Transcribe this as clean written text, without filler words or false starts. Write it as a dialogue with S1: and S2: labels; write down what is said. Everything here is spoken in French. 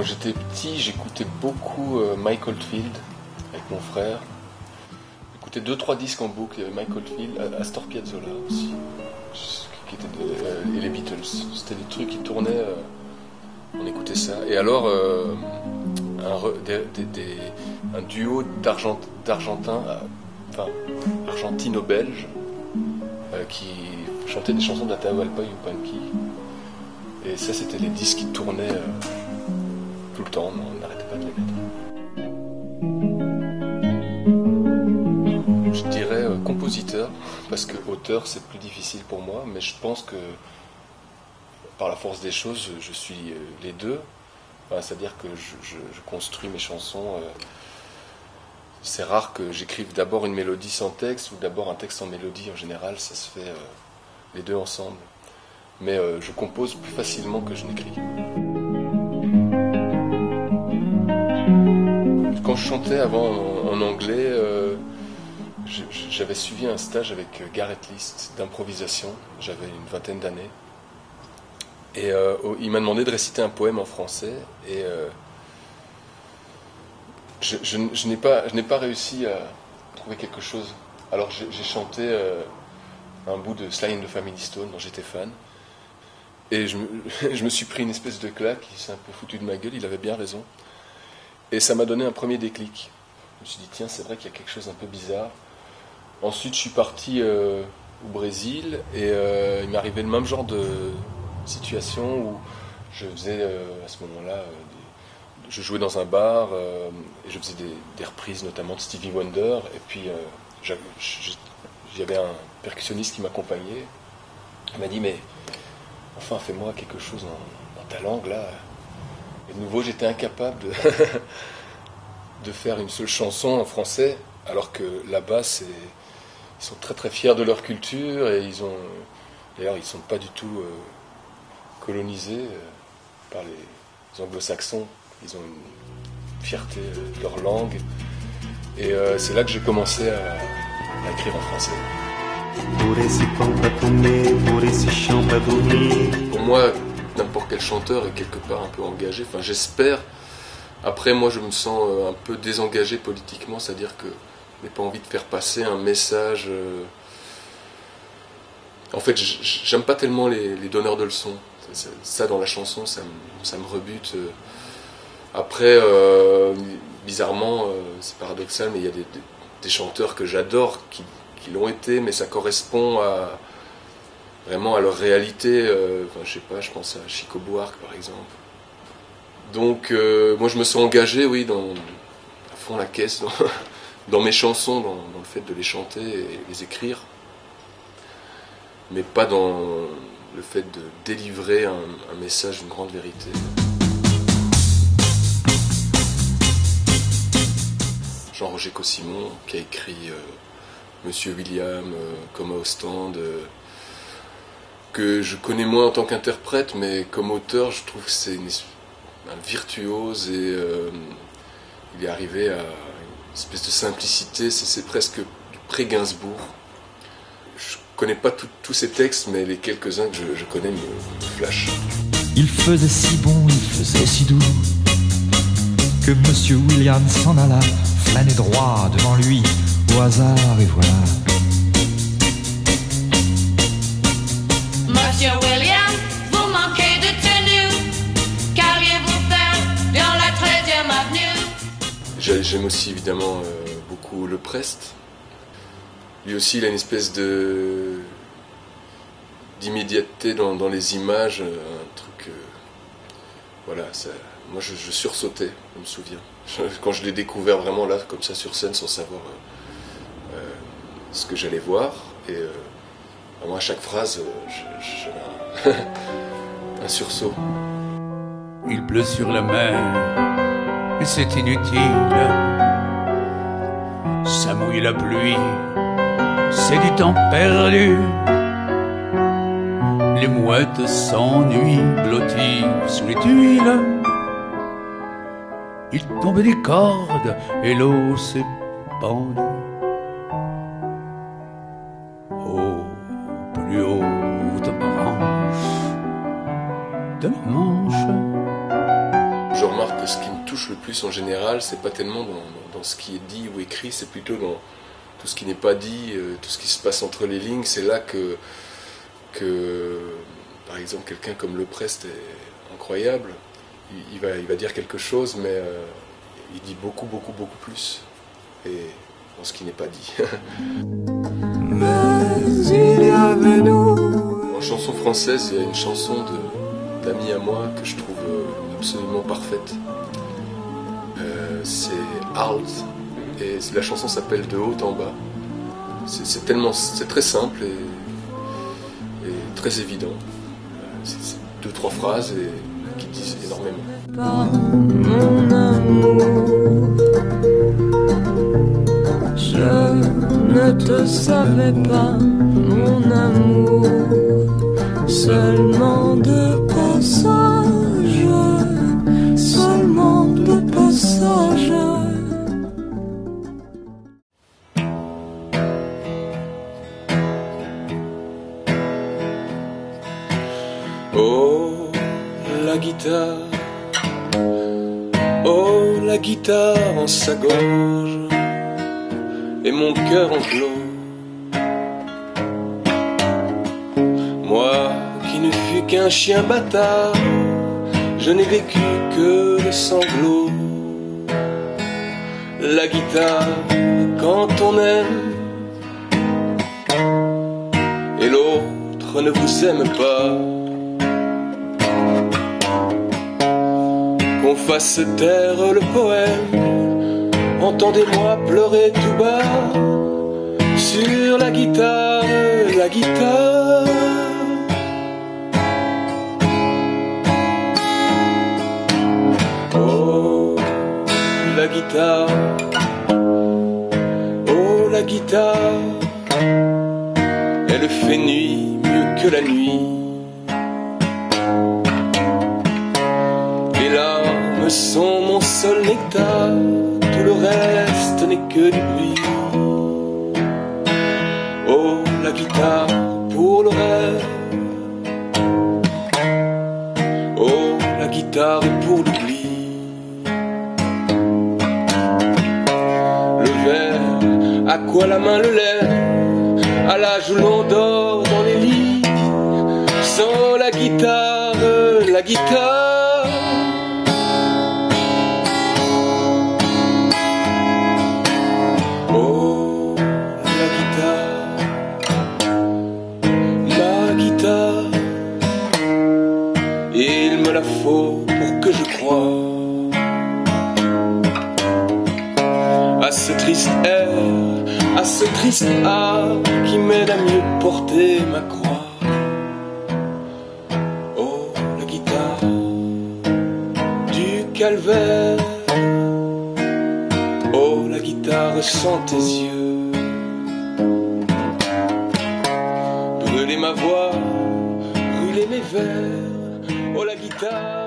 S1: Quand j'étais petit, j'écoutais beaucoup Mike Oldfield avec mon frère. J'écoutais 2-3 disques en boucle. Il y avait Mike Oldfield, Astor Piazzolla aussi, qui était et les Beatles. C'était des trucs qui tournaient, on écoutait ça. Et alors, un duo d'Argentins, enfin argentino-belges, qui chantaient des chansons d'Atahualpa Yupanqui. Et ça, c'était les disques qui tournaient tout le temps, on n'arrêtait pas de les mettre. Je dirais compositeur, parce que auteur c'est plus difficile pour moi, mais je pense que par la force des choses, je suis les deux. Enfin, c'est-à-dire que je construis mes chansons. C'est rare que j'écrive d'abord une mélodie sans texte ou d'abord un texte sans mélodie. En général, ça se fait les deux ensemble. Mais je compose plus facilement que je n'écris. Quand je chantais avant en anglais, j'avais suivi un stage avec Gareth List d'improvisation. J'avais une vingtaine d'années. Et il m'a demandé de réciter un poème en français. Et je n'ai pas réussi à trouver quelque chose. Alors j'ai chanté un bout de Sly and the Family Stone dont j'étais fan. Et je me suis pris une espèce de claque, il s'est un peu foutu de ma gueule, il avait bien raison. Et ça m'a donné un premier déclic. Je me suis dit, tiens, c'est vrai qu'il y a quelque chose un peu bizarre. Ensuite, je suis parti au Brésil, et il m'est arrivé le même genre de situation où je faisais, à ce moment-là, je jouais dans un bar, et je faisais des reprises, notamment de Stevie Wonder, et puis j'avais un percussionniste qui m'accompagnait. Il m'a dit, mais enfin, fais-moi quelque chose dans ta langue, là. Et de nouveau, j'étais incapable de faire une seule chanson en français, alors que là-bas, ils sont très très fiers de leur culture, et d'ailleurs, ils ne sont pas du tout colonisés par les anglo-saxons. Ils ont une fierté de leur langue. Et c'est là que j'ai commencé à écrire en français. Pour moi, n'importe quel chanteur est quelque part un peu engagé. Enfin, j'espère. Après, moi, je me sens un peu désengagé politiquement, c'est-à-dire que je n'ai pas envie de faire passer un message. En fait, j'aime pas tellement les donneurs de leçons. Ça, dans la chanson, ça me rebute. Après, bizarrement, c'est paradoxal, mais il y a des chanteurs que j'adore qui l'ont été, mais ça correspond vraiment à leur réalité. Enfin, je sais pas, je pense à Chico Buarque par exemple. Donc moi je me sens engagé, oui, à fond la caisse, dans mes chansons, dans le fait de les chanter et les écrire, mais pas dans le fait de délivrer un message, une grande vérité. Jean-Roger Cossimon qui a écrit Monsieur William, Coma au stand, que je connais moins en tant qu'interprète, mais comme auteur, je trouve que c'est un virtuose, et il est arrivé à une espèce de simplicité, c'est presque du pré-Gainsbourg. Je connais pas tous ces textes, mais les quelques-uns que je connais me flashent.
S2: Il faisait si bon, il faisait si doux, que Monsieur William s'en alla, flâner droit devant lui, au hasard, et voilà.
S3: Monsieur William, vous manquez de tenue, qu'alliez-vous faire dans la 13e avenue?
S1: J'aime aussi évidemment beaucoup Le Prest. Lui aussi, il a une espèce d'immédiateté dans les images, un truc... voilà, moi je sursautais, je me souviens. Quand je l'ai découvert vraiment là, comme ça sur scène, sans savoir ce que j'allais voir. Et vraiment à chaque phrase, j'avais un sursaut.
S4: Il pleut sur la mer, et c'est inutile. Ça mouille la pluie, c'est du temps perdu. Les mouettes s'ennuient, blotties sous les tuiles. Il tombait des cordes et l'eau s'est pendue. Aux plus hautes branches de la Manche.
S1: Je remarque que ce qui me touche le plus en général, c'est pas tellement dans ce qui est dit ou écrit, c'est plutôt dans tout ce qui n'est pas dit, tout ce qui se passe entre les lignes. C'est là que par exemple, quelqu'un comme Leprest est incroyable. Il va dire quelque chose, mais il dit beaucoup plus. Et dans ce qui n'est pas dit.
S5: Mais il y avait nous.
S1: En chanson française, il y a une chanson d'amis à moi que je trouve absolument parfaite. C'est Arles, et la chanson s'appelle De haut en bas. C'est très simple et très évident. C'est 2-3 phrases qui disent énormément.
S5: Pas mon amour, je ne te savais pas, mon amour, seulement de passage, seulement de passage.
S1: Oh, la guitare, oh, la guitare en sa gorge, et mon cœur enclos. Moi qui ne fus qu'un chien bâtard, je n'ai vécu que le sanglot. La guitare, quand on aime, et l'autre ne vous aime pas, qu'on fasse taire le poème, entendez-moi pleurer tout bas sur la guitare, la guitare. Oh, la guitare, oh, la guitare, elle fait nuit mieux que la nuit. Les larmes sont mon seul nectar, tout le reste n'est que du bruit. Oh, la guitare pour le rêve, oh, la guitare est pour l'oubli. Le verre, à quoi la main le lève, à l'âge où l'on dort dans les lits, sans la guitare, la guitare. Oh, la guitare, ma guitare, il me la faut pour que je croie à ce triste air, à ce triste art qui m'aide à mieux porter ma croix. Oh, la guitare du calvaire, oh, la guitare sans tes yeux, brûler ma voix, brûler mes vers, oh, la guitare.